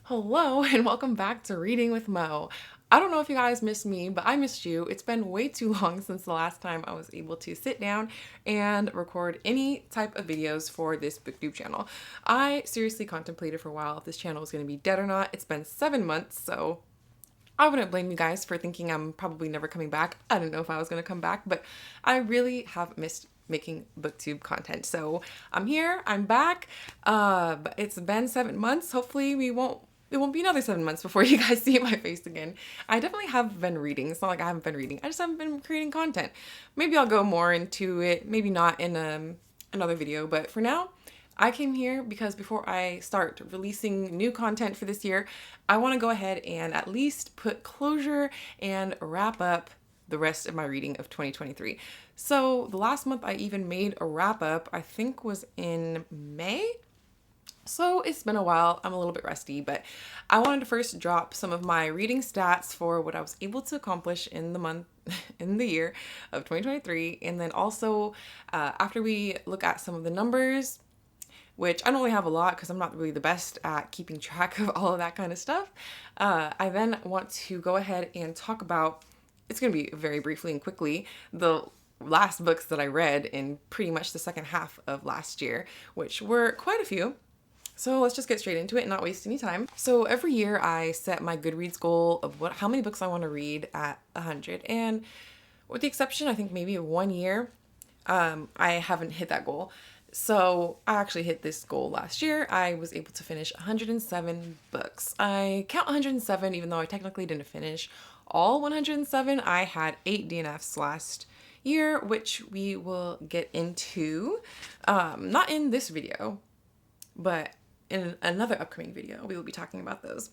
Hello and welcome back to Reading with Mo. I don't know if you guys missed me, but I missed you. It's been way too long since the last time I was able to sit down and record any type of videos for this Booktube channel. I seriously contemplated for a while if this channel was going to be dead or not. It's been 7 months, so I wouldn't blame you guys for thinking I'm probably never coming back. I didn't know if I was going to come back, but I really have missed making booktube content. So I'm here, I'm back. But it's been 7 months. Hopefully it won't be another 7 months before you guys see my face again. I definitely have been reading. It's not like I haven't been reading. I just haven't been creating content. Maybe I'll go more into it. Maybe not in another video. But for now, I came here because before I start releasing new content for this year, I want to go ahead and at least put closure and wrap up the rest of my reading of 2023. So the last month I even made a wrap up, I think was in May. So it's been a while. I'm a little bit rusty, but I wanted to first drop some of my reading stats for what I was able to accomplish in the month, in the year of 2023. And then also, after we look at some of the numbers, which I don't really have a lot because I'm not really the best at keeping track of all of that kind of stuff, I then want to go ahead and talk about, it's going to be very briefly and quickly, the last books that I read in pretty much the second half of last year, which were quite a few. So let's just get straight into it and not waste any time. So every year I set my Goodreads goal of how many books I want to read at 100. And with the exception, I think maybe of 1 year, I haven't hit that goal. So I actually hit this goal last year. I was able to finish 107 books. I count 107 even though I technically didn't finish all 107. I had 8 DNFs last year, which we will get into, not in this video, but in another upcoming video, we will be talking about those.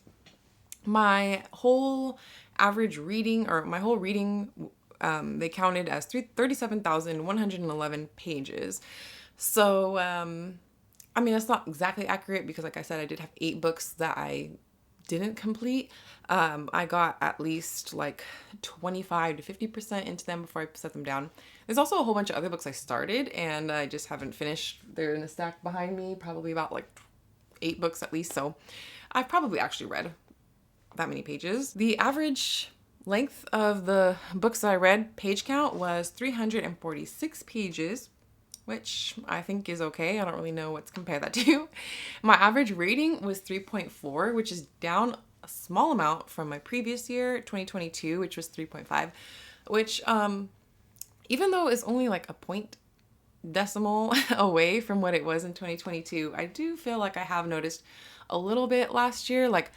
My whole average reading, or my whole reading, they counted as 37,111 pages. So, I mean, that's not exactly accurate because, like I said, I did have 8 books that I didn't complete. I got at least like 25 to 50% into them before I set them down. There's also a whole bunch of other books I started and I just haven't finished. They're in a stack behind me, probably about like 8 books at least. So I've probably actually read that many pages. The average length of the books that I read, page count, was 346 pages, which I think is okay. I don't really know what to compare that to. My average rating was 3.4, which is down a small amount from my previous year, 2022, which was 3.5, which, even though it's only like a point decimal away from what it was in 2022, I do feel like I have noticed a little bit last year. Like,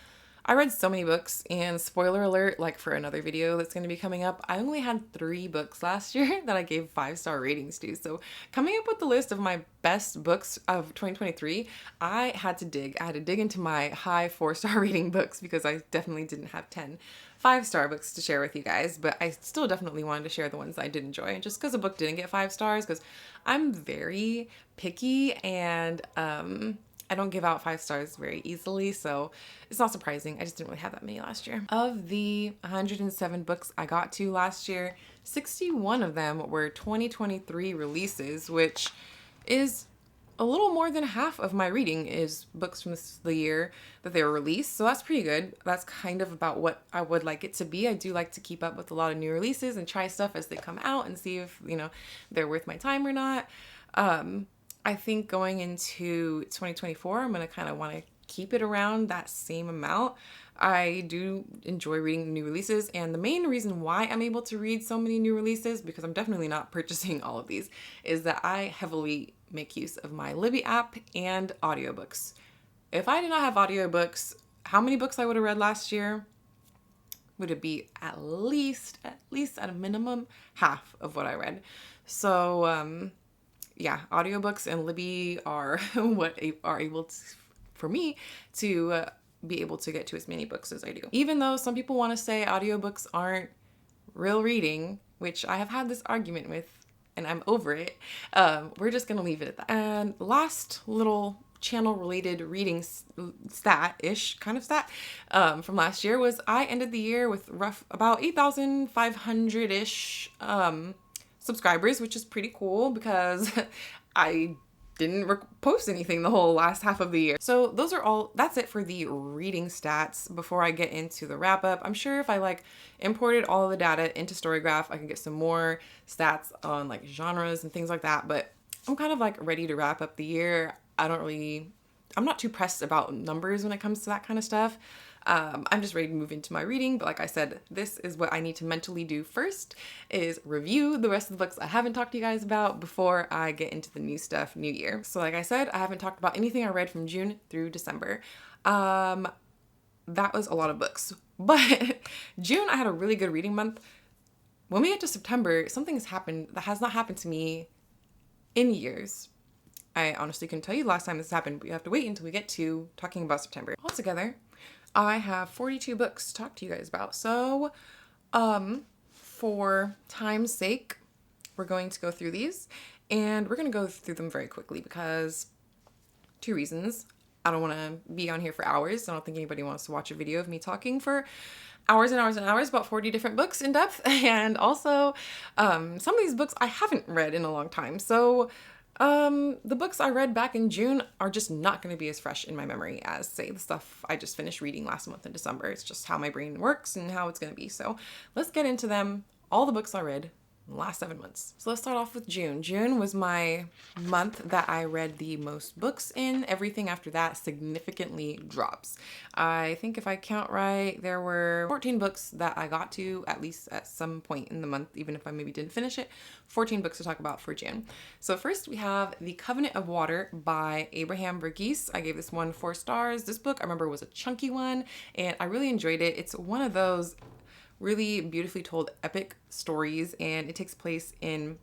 I read so many books, and spoiler alert, like for another video that's going to be coming up, I only had 3 books last year that I gave 5-star ratings to. So coming up with the list of my best books of 2023, I had to dig into my high 4-star rating books because I definitely didn't have 10 5-star books to share with you guys, but I still definitely wanted to share the ones I did enjoy. Just because a book didn't get 5 stars, because I'm very picky and I don't give out 5 stars very easily, so it's not surprising. I just didn't really have that many last year. Of the 107 books I got to last year, 61 of them were 2023 releases, which is a little more than half of my reading is books from the year that they were released. So that's pretty good. That's kind of about what I would like it to be. I do like to keep up with a lot of new releases and try stuff as they come out and see if, they're worth my time or not. I think going into 2024, I'm going to kind of want to keep it around that same amount. I do enjoy reading new releases, and the main reason why I'm able to read so many new releases, because I'm definitely not purchasing all of these, is that I heavily make use of my Libby app and audiobooks. If I did not have audiobooks, how many books I would have read last year? Would it be at least at a minimum half of what I read? So, yeah, audiobooks and Libby are what are able to, for me to be able to get to as many books as I do. Even though some people want to say audiobooks aren't real reading, which I have had this argument with, and I'm over it, we're just going to leave it at that. And last little channel-related reading stat-ish, kind of stat, from last year was I ended the year with about 8,500-ish subscribers, which is pretty cool because I didn't post anything the whole last half of the year. So that's it for the reading stats. Before I get into the wrap up, I'm sure if I like imported all of the data into Storygraph, I can get some more stats on like genres and things like that. But I'm kind of like ready to wrap up the year. I'm not too pressed about numbers when it comes to that kind of stuff. I'm just ready to move into my reading. But like I said, this is what I need to mentally do first, is review the rest of the books I haven't talked to you guys about before I get into the new stuff, new year. So like I said, I haven't talked about anything I read from June through December. That was a lot of books. But June, I had a really good reading month. When we get to September, something has happened that has not happened to me in years. I honestly couldn't tell you the last time this happened, but you have to wait until we get to talking about September. Altogether, I have 42 books to talk to you guys about. So, for time's sake, we're going to go through these, and we're going to go through them very quickly because 2 reasons. I don't want to be on here for hours. I don't think anybody wants to watch a video of me talking for hours and hours and hours about 40 different books in depth. And also, some of these books I haven't read in a long time. So, the books I read back in June are just not going to be as fresh in my memory as, say, the stuff I just finished reading last month in December. It's just how my brain works and how it's going to be. So let's get into them. All the books I read in the last 7 months. So let's start off with June. June was my month that I read the most books in. Everything after that significantly drops. I think if I count right, there were 14 books that I got to at least at some point in the month, even if I maybe didn't finish it. 14 books to talk about for June. So first we have The Covenant of Water by Abraham Verghese. I gave this one 4 stars. This book I remember was a chunky one and I really enjoyed it. It's one of those really beautifully told epic stories, and it takes place in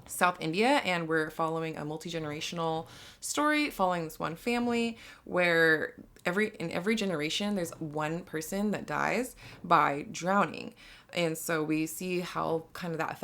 South India, and we're following a multi-generational story following this one family where in every generation there's one person that dies by drowning. And so we see how kind of that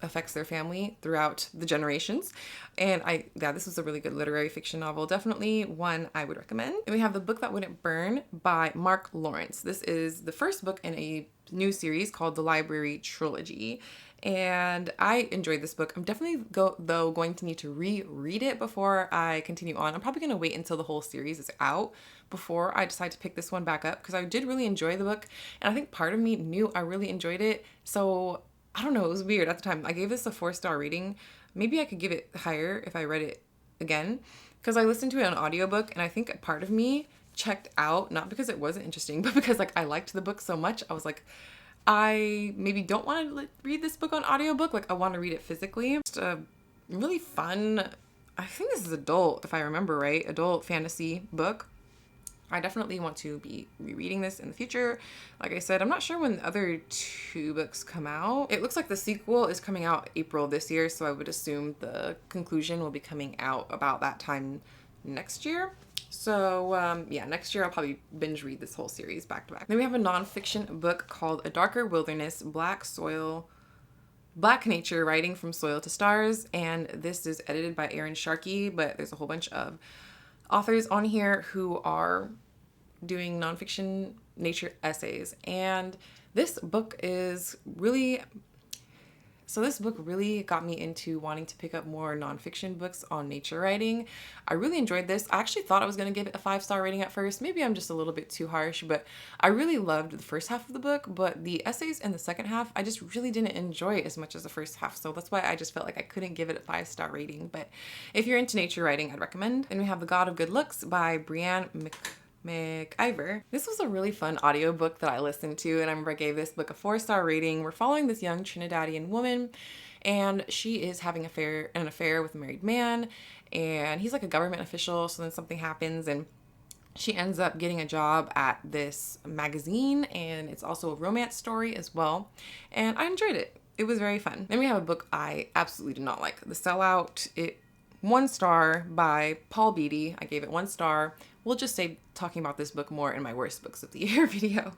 affects their family throughout the generations. And this was a really good literary fiction novel. Definitely one I would recommend. And we have The Book That Wouldn't Burn by Mark Lawrence. This is the first book in a new series called The Library Trilogy. And I enjoyed this book. I'm definitely going to need to reread it before I continue on. I'm probably going to wait until the whole series is out before I decide to pick this one back up, because I did really enjoy the book. And I think part of me knew I really enjoyed it. So I don't know, it was weird at the time. I gave this a 4-star rating. Maybe I could give it higher if I read it again, because I listened to it on audiobook, and I think part of me checked out, not because it wasn't interesting, but because like I liked the book so much. I was like, I maybe don't want to read this book on audiobook. Like I want to read it physically. Just a really fun, I think this is adult, if I remember right, adult fantasy book. I definitely want to be rereading this in the future. Like I said, I'm not sure when the other 2 books come out. It looks like the sequel is coming out April this year, so I would assume the conclusion will be coming out about that time next year. So next year I'll probably binge read this whole series back to back. Then we have a nonfiction book called A Darker Wilderness, Black Nature, Writing from Soil to Stars, and this is edited by Aaron Sharkey, but there's a whole bunch of authors on here who are doing nonfiction nature essays. And this book really got me into wanting to pick up more nonfiction books on nature writing. I really enjoyed this. I actually thought I was going to give it a 5-star rating at first. Maybe I'm just a little bit too harsh, but I really loved the first half of the book, but the essays in the second half, I just really didn't enjoy as much as the first half. So that's why I just felt like I couldn't give it a 5-star rating. But if you're into nature writing, I'd recommend. Then we have The God of Good Looks by Brianne McIver. This was a really fun audiobook that I listened to, and I remember I gave this book a 4-star rating. We're following this young Trinidadian woman, and she is having an affair with a married man, and he's like a government official. So then something happens, and she ends up getting a job at this magazine, and it's also a romance story as well. And I enjoyed it. It was very fun. Then we have a book I absolutely did not like, The Sellout. 1 star by Paul Beatty. I gave it 1 star. We'll just say talking about this book more in my worst books of the year video.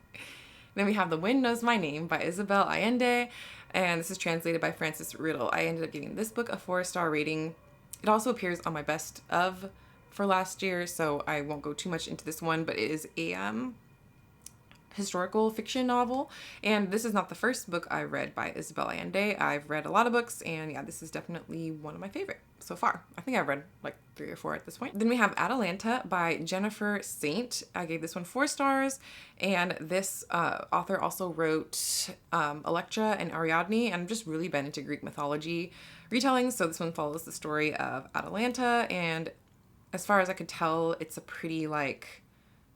Then we have The Wind Knows My Name by Isabel Allende, and this is translated by Francis Riddle. I ended up giving this book a 4-star rating. It also appears on my best of for last year, so I won't go too much into this one, but it is a historical fiction novel, and this is not the first book I read by Isabel Allende. I've read a lot of books, and yeah, this is definitely one of my favorite. so far. I think I've read like 3 or 4 at this point. Then we have Atalanta by Jennifer Saint. I gave this one 4 stars, and this author also wrote Electra and Ariadne, and I've just really been into Greek mythology retellings, so this one follows the story of Atalanta, and as far as I could tell, it's a pretty like,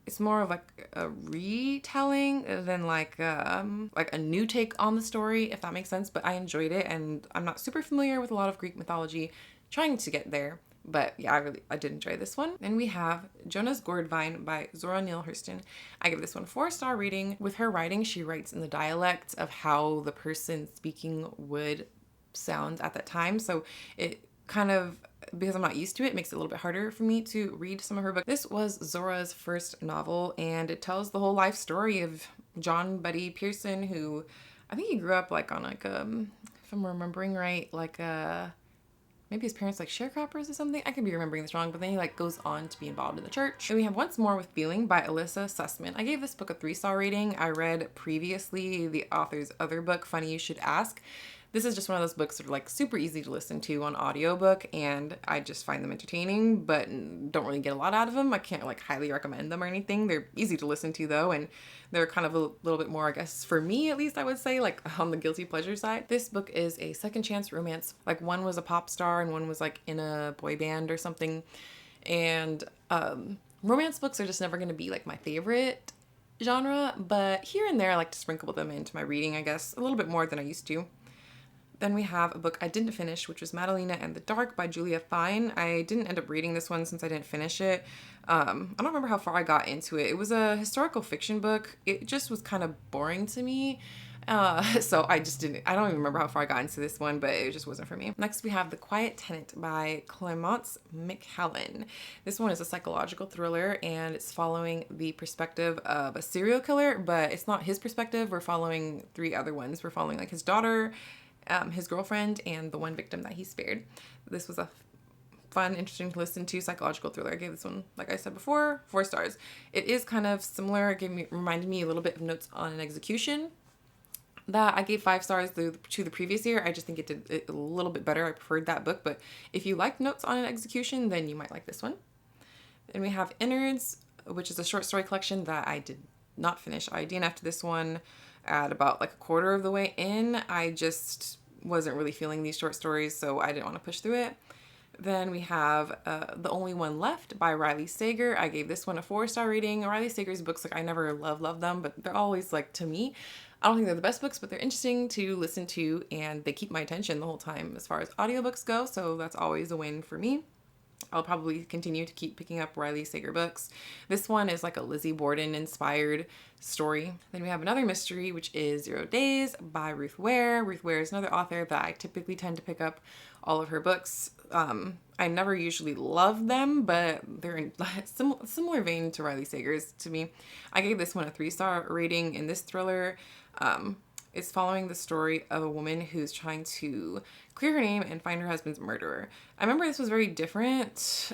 it's more of like a retelling than like a new take on the story, if that makes sense. But I enjoyed it, and I'm not super familiar with a lot of Greek mythology, trying to get there. But yeah, I did enjoy this one. Then we have Jonas Gourdvine by Zora Neale Hurston. I give this one 4-star rating. With her writing, she writes in the dialect of how the person speaking would sound at that time. So it kind of, because I'm not used to it, makes it a little bit harder for me to read some of her books. This was Zora's first novel, and it tells the whole life story of John Buddy Pearson, who I think he grew up like on like if I'm remembering right, like maybe his parents like sharecroppers or something. I could be remembering this wrong, but then he like goes on to be involved in the church. And we have Once More with Feeling by Alyssa Sussman. I gave this book a 3-star rating. I read previously the author's other book, Funny You Should Ask. This is just one of those books that are like super easy to listen to on audiobook, and I just find them entertaining, but don't really get a lot out of them. I can't like highly recommend them or anything. They're easy to listen to though, and they're kind of a little bit more, I guess, for me at least, I would say, like on the guilty pleasure side. This book is a second chance romance. Like one was a pop star and one was like in a boy band or something. And romance books are just never going to be like my favorite genre, but here and there I like to sprinkle them into my reading, I guess, a little bit more than I used to. Then we have a book I didn't finish, which was Madalena and the Dark by Julia Fine. I didn't end up reading this one since I didn't finish it. I don't remember how far I got into it. It was a historical fiction book. It just was kind of boring to me. So I don't even remember how far I got into this one, but it just wasn't for me. Next we have The Quiet Tenant by Clemence McCallan. This one is a psychological thriller, and it's following the perspective of a serial killer, but it's not his perspective. We're following 3 other ones. We're following like his daughter, his girlfriend, and the one victim that he spared. This was a fun, interesting to listen to psychological thriller. I gave this one, like I said before, 4 stars. It is kind of similar. It reminded me a little bit of Notes on an Execution that I gave 5 stars to the previous year. I just think it did it a little bit better. I preferred that book, but if you like Notes on an Execution, then you might like this one. Then we have Innards, which is a short story collection that I did not finish. I DNF'd this one at about like a quarter of the way in. I just wasn't really feeling these short stories, so I didn't want to push through it. Then we have The Only One Left by Riley Sager. I gave this one a 4-star rating. Riley Sager's books, like I never love them, but they're always like, to me, I don't think they're the best books, but they're interesting to listen to, and they keep my attention the whole time as far as audiobooks go, so that's always a win for me. I'll probably continue to keep picking up Riley Sager books. This one is like a Lizzie Borden inspired story. Then we have another mystery, which is 0 Days by Ruth Ware. Ruth Ware is another author that I typically tend to pick up all of her books. I never usually love them, but they're in similar vein to Riley Sager's to me. I gave this one a 3-star rating. In this thriller, it's following the story of a woman who's trying to clear her name and find her husband's murderer. I remember this was very different.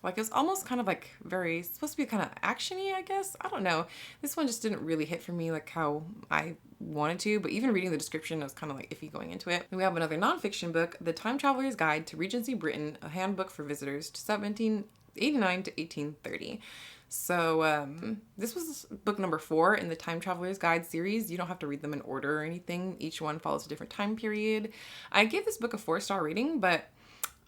Like it was almost kind of like supposed to be kind of action-y, I guess. I don't know. This one just didn't really hit for me like how I wanted to, but even reading the description, I was kind of like iffy going into it. And we have another nonfiction book, The Time Traveler's Guide to Regency Britain, a handbook for visitors to 1789 to 1830. So this was book number 4 in the Time Traveler's Guide series. You don't have to read them in order or anything. Each one follows a different time period. I gave this book a 4-star rating, but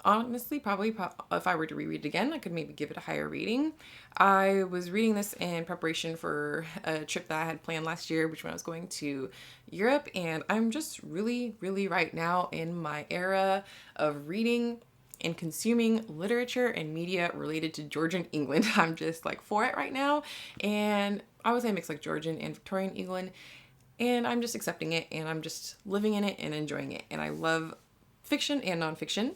honestly, probably if I were to reread it again, I could maybe give it a higher rating. I was reading this in preparation for a trip that I had planned last year, which when I was going to Europe, and I'm just really, really right now in my era of reading and consuming literature and media related to Georgian England. I'm just like for it right now, and I would say mix like Georgian and Victorian England, and I'm just accepting it, and I'm just living in it and enjoying it, and I love fiction and nonfiction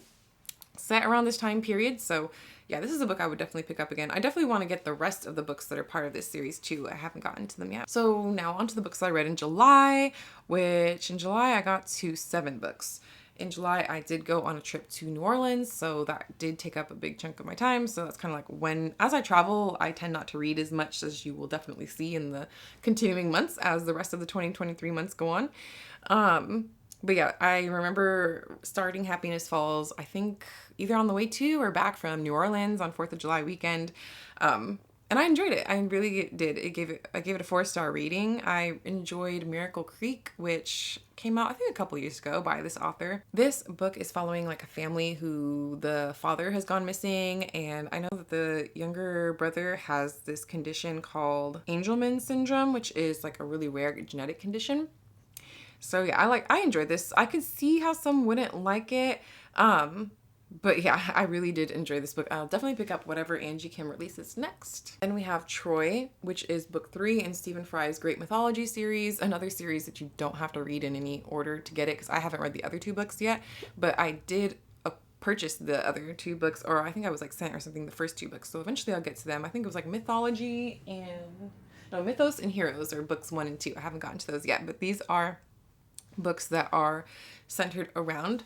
set around this time period. So yeah, this is a book I would definitely pick up again. I definitely want to get the rest of the books that are part of this series too. I haven't gotten to them yet. So now on to the books I read in July, which in July I got to 7 books. In July, I did go on a trip to New Orleans, so that did take up a big chunk of my time. So that's kind of like as I travel, I tend not to read as much, as you will definitely see in the continuing months as the rest of the 2023 months go on. But yeah, I remember starting Happiness Falls, I think either on the way to or back from New Orleans on 4th of July weekend. And I enjoyed it. I really did. I gave it a 4-star rating. I enjoyed Miracle Creek, which came out I think a couple years ago by this author. This book is following like a family who the father has gone missing, and I know that the younger brother has this condition called Angelman syndrome, which is like a really rare genetic condition. So yeah, I enjoyed this. I could see how some wouldn't like it. But yeah, I really did enjoy this book. I'll definitely pick up whatever Angie Kim releases next. Then we have Troy, which is book 3 in Stephen Fry's Great Mythology series, another series that you don't have to read in any order to get it, because I haven't read the other 2 books yet, but I did purchase the other 2 books, or I think I was like sent or something, the first 2 books. So eventually I'll get to them. I think it was like Mythology and Mythos and Heroes are books 1 and 2. I haven't gotten to those yet, but these are books that are centered around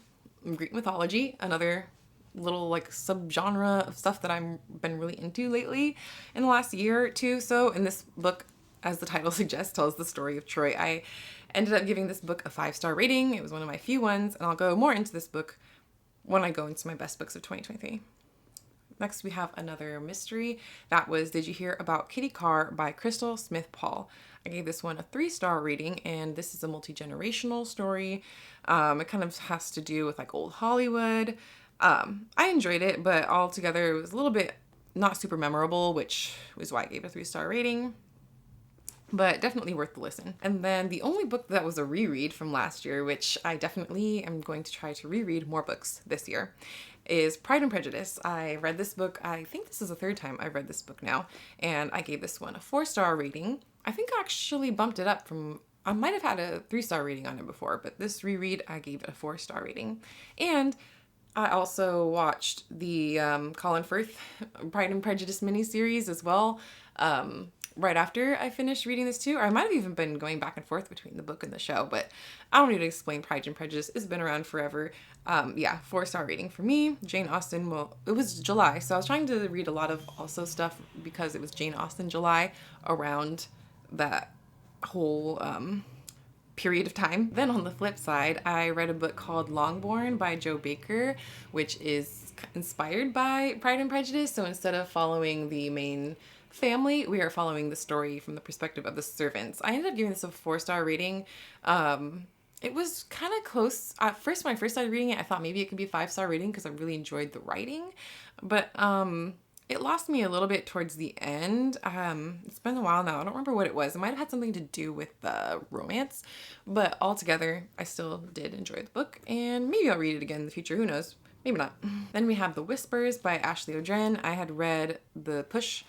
Greek mythology, another little like subgenre of stuff that I've been really into lately in the last year or two. So, and this book, as the title suggests, tells the story of Troy. I ended up giving this book a 5-star rating. It was one of my few ones, and I'll go more into this book when I go into my best books of 2023. Next, we have another mystery. That was Did You Hear About Kitty Carr by Crystal Smith Paul. I gave this one a 3-star rating, and this is a multi-generational story. It kind of has to do with like old Hollywood. I enjoyed it, but altogether it was a little bit not super memorable, which was why I gave it a 3-star rating. But definitely worth the listen. And then the only book that was a reread from last year, which I definitely am going to try to reread more books this year, is Pride and Prejudice. I read this book, I think this is the 3rd time I've read this book now, and I gave this one a 4-star rating. I think I actually bumped it up from, I might have had a 3-star rating on it before, but this reread, I gave it a 4-star rating. And I also watched the Colin Firth Pride and Prejudice miniseries as well, right after I finished reading this too. Or I might have even been going back and forth between the book and the show, but I don't need to explain Pride and Prejudice. It's been around forever. Yeah, 4-star rating for me. Jane Austen, well, it was July, so I was trying to read a lot of also stuff because it was Jane Austen July around that whole period of time. Then on the flip side, I read a book called Longbourn by Joe Baker, which is inspired by Pride and Prejudice. So instead of following the main family, we are following the story from the perspective of the servants. I ended up giving this a 4-star rating. It was kind of close. At first, when I first started reading it, I thought maybe it could be a 5-star rating because I really enjoyed the writing. But it lost me a little bit towards the end. It's been a while now. I don't remember what it was. It might have had something to do with the romance. But altogether, I still did enjoy the book. And maybe I'll read it again in the future. Who knows? Maybe not. Then we have The Whispers by Ashley O'Dren. I had read The Push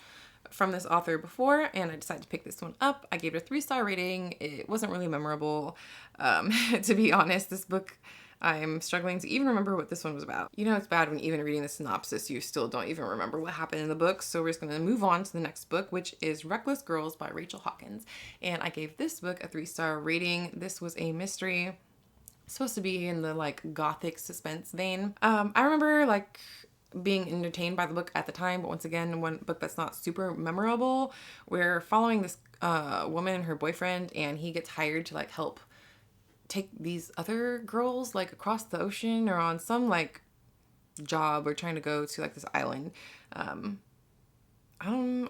from this author before, and I decided to pick this one up. I gave it a 3-star rating. It wasn't really memorable. To be honest, this book, I'm struggling to even remember what this one was about. You know, it's bad when even reading the synopsis, you still don't even remember what happened in the book. So we're just going to move on to the next book, which is Reckless Girls by Rachel Hawkins. And I gave this book a 3-star rating. This was a mystery. It's supposed to be in the like gothic suspense vein. I remember like being entertained by the book at the time, but once again, one book that's not super memorable. We're following this woman and her boyfriend, and he gets hired to like help take these other girls like across the ocean or on some like job or trying to go to like this island.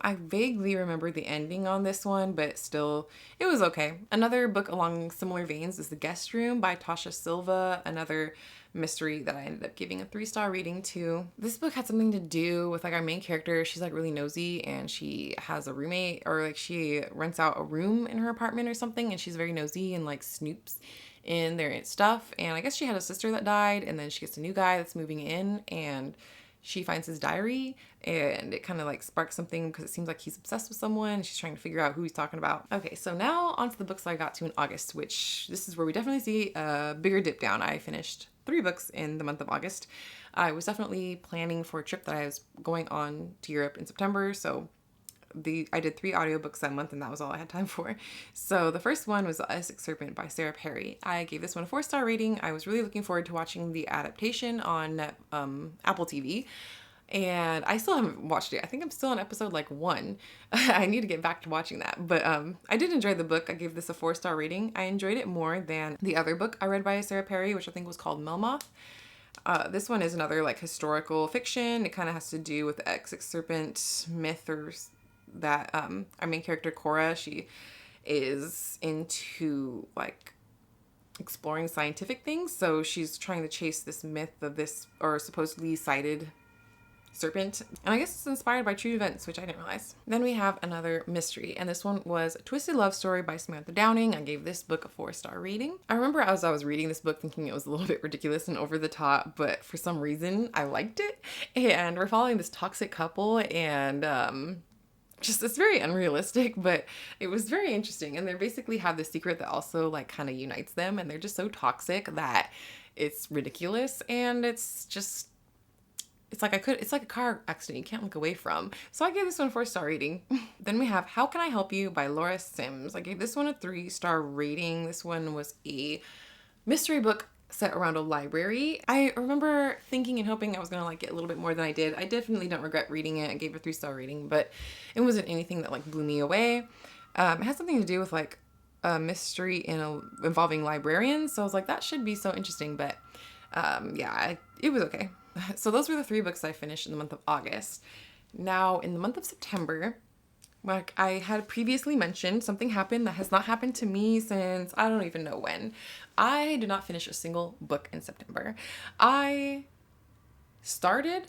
I vaguely remember the ending on this one, but still, it was okay. Another book along similar veins is The Guest Room by Tasha Silva, another mystery that I ended up giving a 3-star rating to. This book had something to do with like our main character. She's like really nosy, and she has a roommate, or like she rents out a room in her apartment or something, and she's very nosy and like snoops in their stuff. And I guess she had a sister that died, and then she gets a new guy that's moving in, and she finds his diary, and it kind of like sparks something because it seems like he's obsessed with someone. She's trying to figure out who he's talking about. Okay, so now onto the books I got to in August, which this is where we definitely see a bigger dip down. I finished 3 books in the month of August. I was definitely planning for a trip that I was going on to Europe in September, so I did 3 audiobooks that month, and that was all I had time for. So the first one was The Essex Serpent by Sarah Perry. I gave this one a 4-star rating. I was really looking forward to watching the adaptation on Apple TV. and I still haven't watched it. I think I'm still on episode like 1. I need to get back to watching that. But I did enjoy the book. I gave this a 4-star rating. I enjoyed it more than the other book I read by Sarah Perry, which I think was called Melmoth. This one is another like historical fiction. It kind of has to do with the Essex serpent myth, or that our main character Cora, she is into like exploring scientific things. So she's trying to chase this myth of this, or supposedly sighted serpent. And I guess it's inspired by true events, which I didn't realize. Then we have another mystery, and this one was A Twisted Love Story by Samantha Downing. I gave this book a 4-star rating. I remember as I was reading this book thinking it was a little bit ridiculous and over the top, but for some reason I liked it. And we're following this toxic couple, and just it's very unrealistic, but it was very interesting. And they basically have this secret that also like kind of unites them, and they're just so toxic that it's ridiculous, and it's like it's like a car accident you can't look away from. So I gave this one a 4-star rating. Then we have How Can I Help You by Laura Sims. I gave this one a 3-star rating. This one was a mystery book set around a library. I remember thinking and hoping I was gonna like it a little bit more than I did. I definitely don't regret reading it. I gave it a 3-star rating, but it wasn't anything that like blew me away. It had something to do with like a mystery involving librarians, so I was like, that should be so interesting. But it was okay. So those were the 3 books I finished in the month of August. Now in the month of September, like I had previously mentioned, something happened that has not happened to me since I don't even know when. I did not finish a single book in September. I started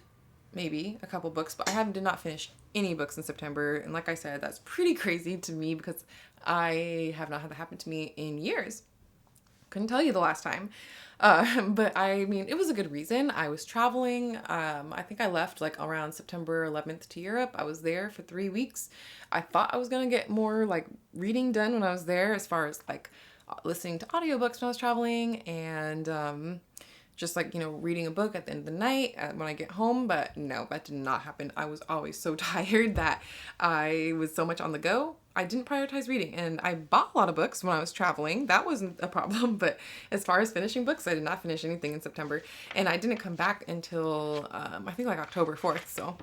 maybe a couple books, but did not finish any books in September. And like I said, that's pretty crazy to me because I have not had that happen to me in years. Couldn't tell you the last time. But I mean, it was a good reason. I was traveling. I think I left like around September 11th to Europe. I was there for 3 weeks. I thought I was going to get more like reading done when I was there, as far as like listening to audiobooks when I was traveling, and just like, reading a book at the end of the night when I get home. But no, that did not happen. I was always so tired that I was so much on the go. I didn't prioritize reading, and I bought a lot of books when I was traveling. That wasn't a problem. But as far as finishing books, I did not finish anything in September, and I didn't come back until I think like October 4th. So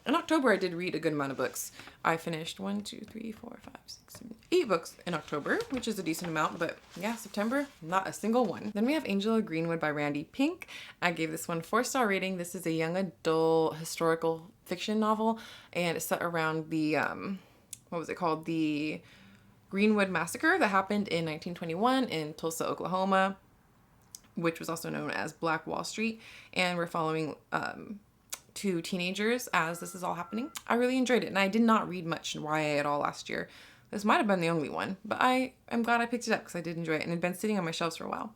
in October, I did read a good amount of books. I finished 1, 2, 3, 4, 5, 6, 7, 8 books in October, which is a decent amount. But yeah, September, not a single one. Then we have Angel of Greenwood by Randy Pink. I gave this one 4-star rating. This is a young adult historical fiction novel, and it's set around the what was it called? The Greenwood Massacre that happened in 1921 in Tulsa, Oklahoma, which was also known as Black Wall Street. And we're following 2 teenagers as this is all happening. I really enjoyed it, and I did not read much YA at all last year. This might have been the only one, but I'm glad I picked it up because I did enjoy it, and it had been sitting on my shelves for a while.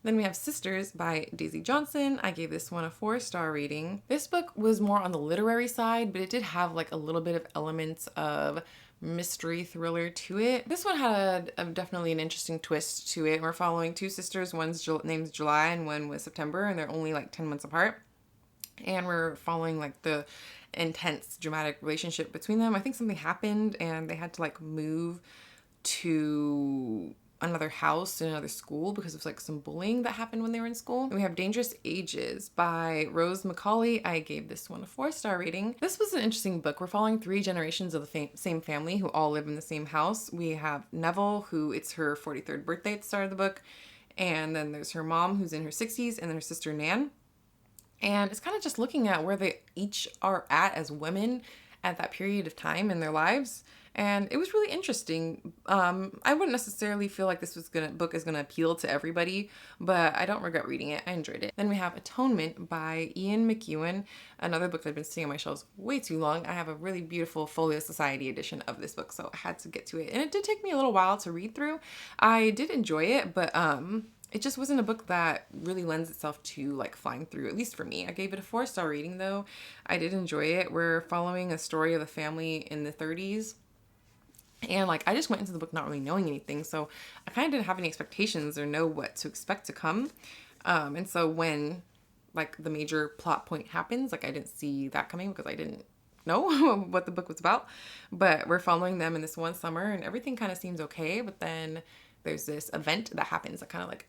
Then we have Sisters by Daisy Johnson. I gave this one a 4-star rating. This book was more on the literary side, but it did have like a little bit of elements of mystery thriller to it. This one had definitely an interesting twist to it. We're following 2 sisters. One's named July and one was September, and they're only like 10 months apart. And we're following like the intense dramatic relationship between them. I think something happened and they had to like move to another house in another school because of like some bullying that happened when they were in school. And we have Dangerous Ages by Rose Macaulay. I gave this one a 4-star rating. This was an interesting book. We're following 3 generations of the same family who all live in the same house. We have Neville, who it's her 43rd birthday at the start of the book. And then there's her mom, who's in her 60s, and then her sister Nan. And it's kind of just looking at where they each are at as women at that period of time in their lives. And it was really interesting. I wouldn't necessarily feel like this book is gonna appeal to everybody, but I don't regret reading it. I enjoyed it. Then we have Atonement by Ian McEwan, another book that's been sitting on my shelves way too long. I have a really beautiful Folio Society edition of this book, so I had to get to it. And it did take me a little while to read through. I did enjoy it, but it just wasn't a book that really lends itself to like flying through, at least for me. I gave it a 4-star rating though. I did enjoy it. We're following a story of a family in the 30s. And like, I just went into the book not really knowing anything. So I kind of didn't have any expectations or know what to expect to come. And so when like the major plot point happens, like I didn't see that coming because I didn't know what the book was about. But we're following them in this one summer and everything kind of seems okay. But then there's this event that happens that kind of like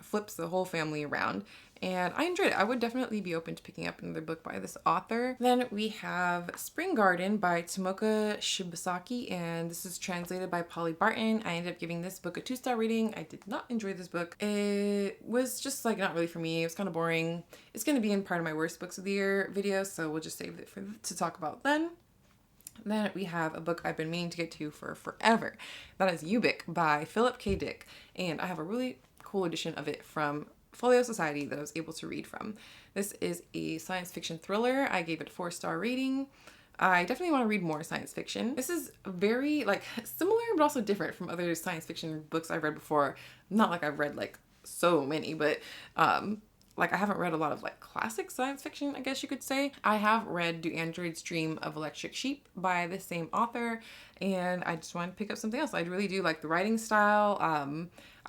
flips the whole family around. And I enjoyed it. I would definitely be open to picking up another book by this author. Then we have Spring Garden by Tomoka Shibasaki, and this is translated by Polly Barton. I ended up giving this book a 2-star rating. I did not enjoy this book. It was just like not really for me. It was kind of boring. It's going to be in part of my worst books of the year video, so we'll just save it to talk about then. Then we have a book I've been meaning to get to for forever. That is Ubik by Philip K. Dick, and I have a really cool edition of it from Folio Society that I was able to read from. This is a science fiction thriller. I gave it a 4-star rating. I definitely want to read more science fiction. This is very like similar but also different from other science fiction books I've read before. Not like I've read like so many, but like I haven't read a lot of like classic science fiction, I guess you could say. I have read Do Androids Dream of Electric Sheep by the same author, and I just wanted to pick up something else. I really do like the writing style.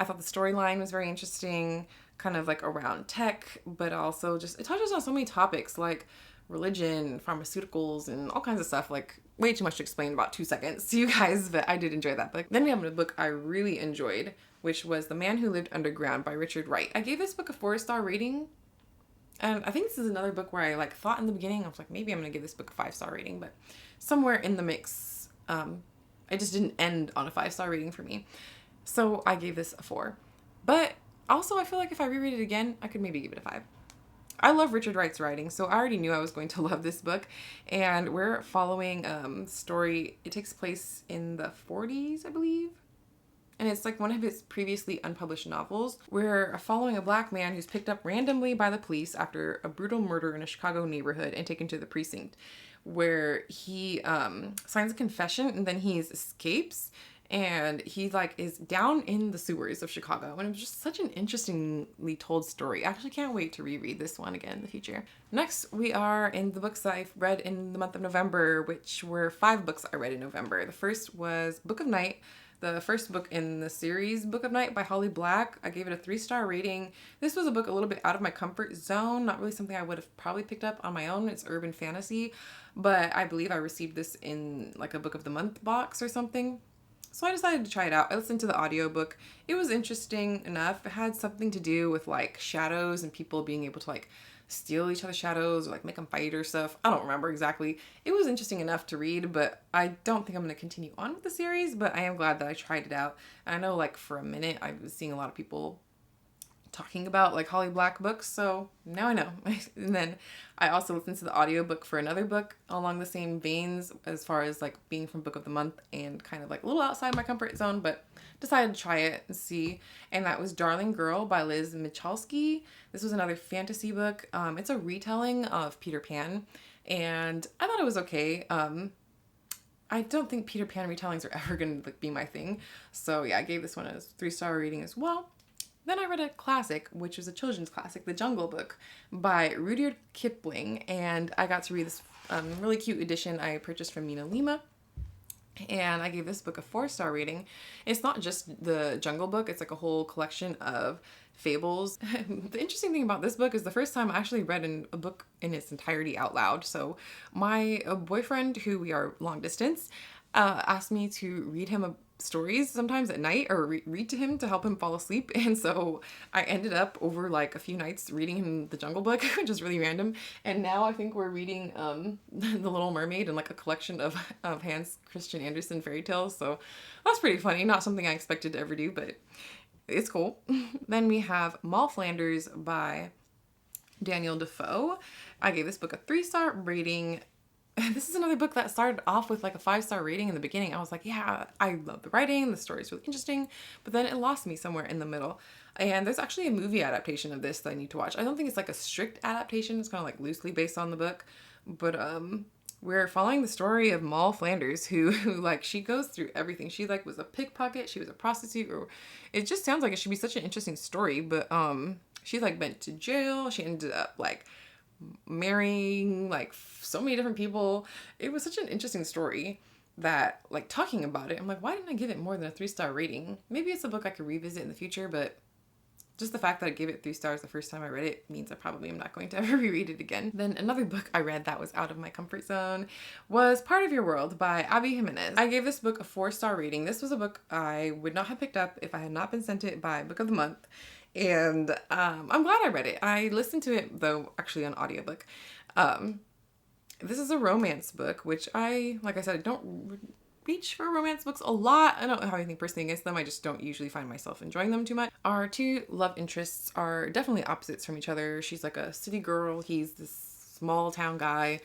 I thought the storyline was very interesting, kind of like around tech, but also just it touches on so many topics like religion, pharmaceuticals, and all kinds of stuff. Like way too much to explain in about 2 seconds to you guys, but I did enjoy that book. Then we have a book I really enjoyed, which was The Man Who Lived Underground by Richard Wright. I gave this book a 4-star rating, and I think this is another book where I like thought in the beginning I was like maybe I'm gonna give this book a 5-star rating, but somewhere in the mix, it just didn't end on a 5-star rating for me. So I gave this a 4. But also I feel like if I reread it again, I could maybe give it a 5. I love Richard Wright's writing, so I already knew I was going to love this book. And we're following story. It takes place in the 40s, I believe. And it's like one of his previously unpublished novels. We're following a black man who's picked up randomly by the police after a brutal murder in a Chicago neighborhood and taken to the precinct, where he signs a confession and then he escapes. And he like is down in the sewers of Chicago, and it was just such an interestingly told story. I actually can't wait to reread this one again in the future. Next, we are in the books that I've read in the month of November, which were 5 books I read in November. The first was Book of Night, the first book in the series Book of Night by Holly Black. I gave it a 3-star rating. This was a book a little bit out of my comfort zone, not really something I would have probably picked up on my own. It's urban fantasy, but I believe I received this in like a Book of the Month box or something. So I decided to try it out. I listened to the audiobook. It was interesting enough. It had something to do with like shadows and people being able to like steal each other's shadows or like make them fight or stuff. I don't remember exactly. It was interesting enough to read, but I don't think I'm going to continue on with the series, but I am glad that I tried it out. And I know like for a minute I was seeing a lot of people talking about like Holly Black books, so now I know. And then I also listened to the audiobook for another book along the same veins as far as like being from Book of the Month and kind of like a little outside my comfort zone, but decided to try it and see. And that was Darling Girl by Liz Michalski. This was another fantasy book. It's a retelling of Peter Pan, and I thought it was okay. I don't think Peter Pan retellings are ever going to like be my thing, so yeah, I gave this one a 3-star rating as well. Then I read a classic, which was a children's classic, The Jungle Book by Rudyard Kipling, and I got to read this really cute edition I purchased from Mina Lima, and I gave this book a 4-star rating. It's not just the Jungle Book, it's like a whole collection of fables. The interesting thing about this book is the first time I actually read a book in its entirety out loud. So my boyfriend, who we are long distance, asked me to read him stories sometimes at night or read to him to help him fall asleep, and so I ended up over like a few nights reading him The Jungle Book, which is really random. And now I think we're reading The Little Mermaid and like a collection of Hans Christian Andersen fairy tales, so that's pretty funny. Not something I expected to ever do, but it's cool. Then we have Moll Flanders by Daniel Defoe. I gave this book a 3-star rating. This is another book that started off with like a 5-star rating in the beginning. I was like, yeah, I love the writing, the story's really interesting, but then it lost me somewhere in the middle. And there's actually a movie adaptation of this that I need to watch. I don't think it's like a strict adaptation. It's kind of like loosely based on the book, but we're following the story of Moll Flanders, who like she goes through everything. She like was a pickpocket, she was a prostitute, or it just sounds like it should be such an interesting story, but she like went to jail. She ended up like marrying like so many different people. It was such an interesting story that like talking about it, I'm like, why didn't I give it more than a 3-star rating? Maybe it's a book I could revisit in the future, but just the fact that I gave it 3 stars the first time I read it means I probably am not going to ever reread it again. Then another book I read that was out of my comfort zone was Part of Your World by Abby Jimenez. I gave this book a 4-star rating. This was a book I would not have picked up if I had not been sent it by Book of the Month. And I'm glad I read it. I listened to it, though, actually on audiobook. This is a romance book, which like I said, I don't reach for romance books a lot. I don't have anything personally against them. I just don't usually find myself enjoying them too much. Our 2 love interests are definitely opposites from each other. She's like a city girl. He's this small town guy.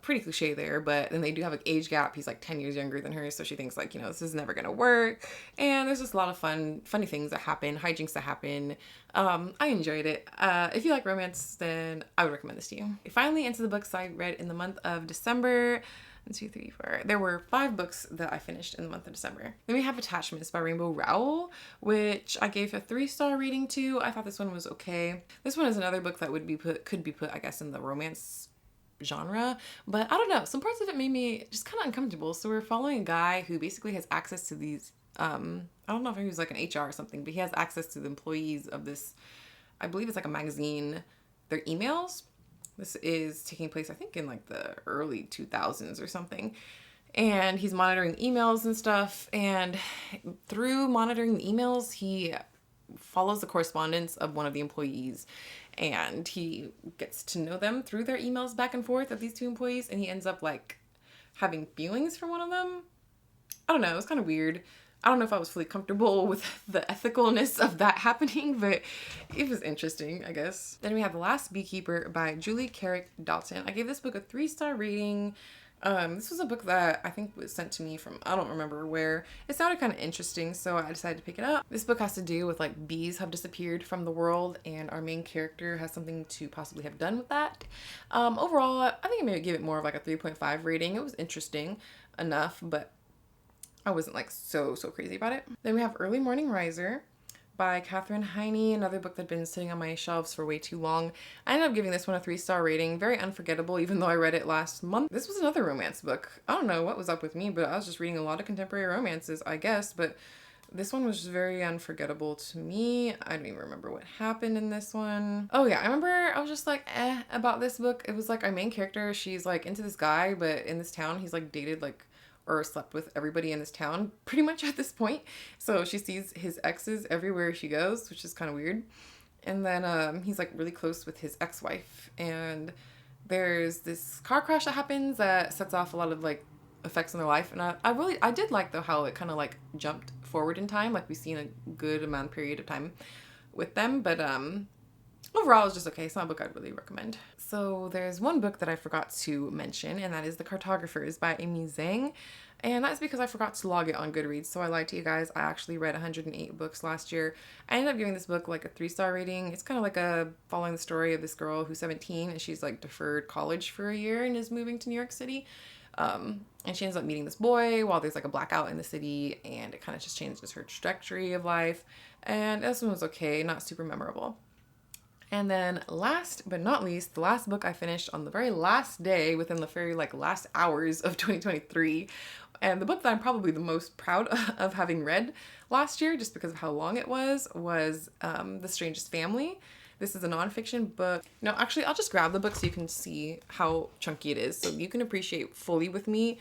Pretty cliche there, but then they do have an age gap. He's like 10 years younger than her, so she thinks like, this is never gonna work. And there's just a lot of funny things that happen, hijinks that happen. I enjoyed it. If you like romance, then I would recommend this to you. Finally, into the books I read in the month of December. 1, 2, 3, 4. There were 5 books that I finished in the month of December. Then we have Attachments by Rainbow Rowell, which I gave a 3-star rating to. I thought this one was okay. This one is another book that could be put, I guess, in the romance genre, but I don't know. Some parts of it made me just kind of uncomfortable. So we're following a guy who basically has access to these, I don't know if he was like an HR or something, but he has access to the employees of this, I believe it's like a magazine, their emails. This is taking place, I think, in like the early 2000s or something. And he's monitoring emails and stuff. And through monitoring the emails, he follows the correspondence of one of the employees. And he gets to know them through their emails back and forth of these 2 employees. And he ends up like having feelings for one of them. I don't know. It was kind of weird. I don't know if I was fully comfortable with the ethicalness of that happening, but it was interesting, I guess. Then we have The Last Beekeeper by Julie Carrick Dalton. I gave this book a 3-star rating. This was a book that I think was sent to me from, I don't remember where. It sounded kind of interesting, so I decided to pick it up. This book has to do with like bees have disappeared from the world, and our main character has something to possibly have done with that. Overall, I think I may give it more of like a 3.5 rating. It was interesting enough, but I wasn't like so crazy about it. Then we have Early Morning Riser by Katherine Heine, another book that's been sitting on my shelves for way too long. I ended up giving this one a 3-star rating. Very unforgettable, even though I read it last month. This was another romance book. I don't know what was up with me, but I was just reading a lot of contemporary romances, I guess, but this one was just very unforgettable to me. I don't even remember what happened in this one. Oh yeah, I remember I was just like, about this book. It was like our main character, she's like into this guy, but in this town, he's like dated like or slept with everybody in this town pretty much at this point. So she sees his exes everywhere she goes, which is kind of weird. And then he's like really close with his ex-wife. And there's this car crash that happens that sets off a lot of like effects in their life. And I did like though how it kind of like jumped forward in time. Like we've seen a good amount period of time with them. But overall, it's just okay. It's not a book I'd really recommend. So there's one book that I forgot to mention, and that is The Cartographers by Amy Zhang. And that's because I forgot to log it on Goodreads. So I lied to you guys. I actually read 108 books last year. I ended up giving this book like a 3-star rating. It's kind of like following the story of this girl who's 17 and she's like deferred college for a year and is moving to New York City. And she ends up meeting this boy while there's like a blackout in the city, and it kind of just changes her trajectory of life. And this one was okay, not super memorable. And then last but not least, the last book I finished on the very last day within the very like last hours of 2023. And the book that I'm probably the most proud of having read last year, just because of how long it was The Strangest Family. This is a nonfiction book. No, actually, I'll just grab the book so you can see how chunky it is, so you can appreciate fully with me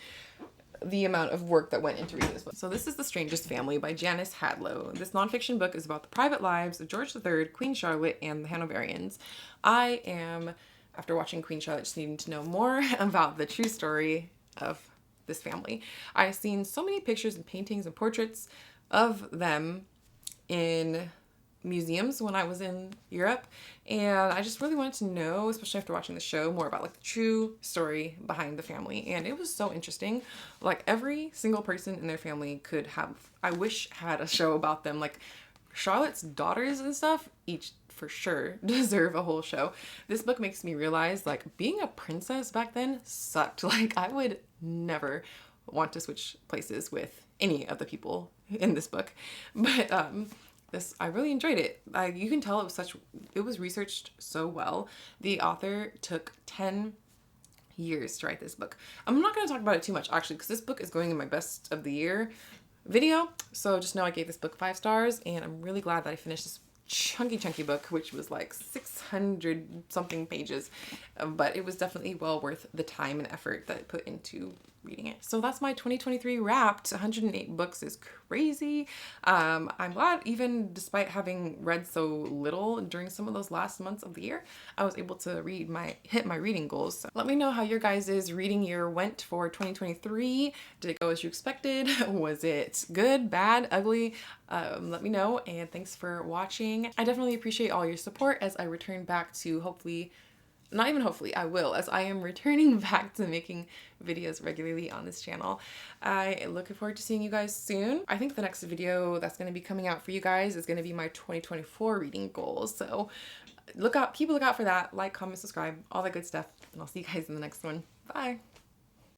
the amount of work that went into reading this book. So this is The Strangest Family by Janice Hadlow. This nonfiction book is about the private lives of George III, Queen Charlotte, and the Hanoverians. I am, after watching Queen Charlotte, just needing to know more about the true story of this family. I've seen so many pictures and paintings and portraits of them in museums when I was in Europe, and I just really wanted to know, especially after watching the show, more about like the true story behind the family. And it was so interesting. Like every single person in their family could have, I wish, had a show about them. Like Charlotte's daughters and stuff each for sure deserve a whole show. This book makes me realize like being a princess back then sucked. Like I would never want to switch places with any of the people in this book, but I really enjoyed it. You can tell it was researched so well. The author took 10 years to write this book. I'm not going to talk about it too much actually, because this book is going in my best of the year video. So just know I gave this book 5 stars, and I'm really glad that I finished this chunky book, which was like 600 something pages, but it was definitely well worth the time and effort that I put into reading it. So that's my 2023 wrapped. 108 books is crazy. I'm glad, even despite having read so little during some of those last months of the year, I was able to hit my reading goals. So let me know how your guys' reading year went for 2023. Did it go as you expected? Was it good, bad, ugly? Let me know, and thanks for watching. I definitely appreciate all your support as I return back to not even hopefully, I will, as I am returning back to making videos regularly on this channel. I am looking forward to seeing you guys soon. I think the next video that's going to be coming out for you guys is going to be my 2024 reading goals. So keep a lookout for that. Like, comment, subscribe, all that good stuff. And I'll see you guys in the next one. Bye.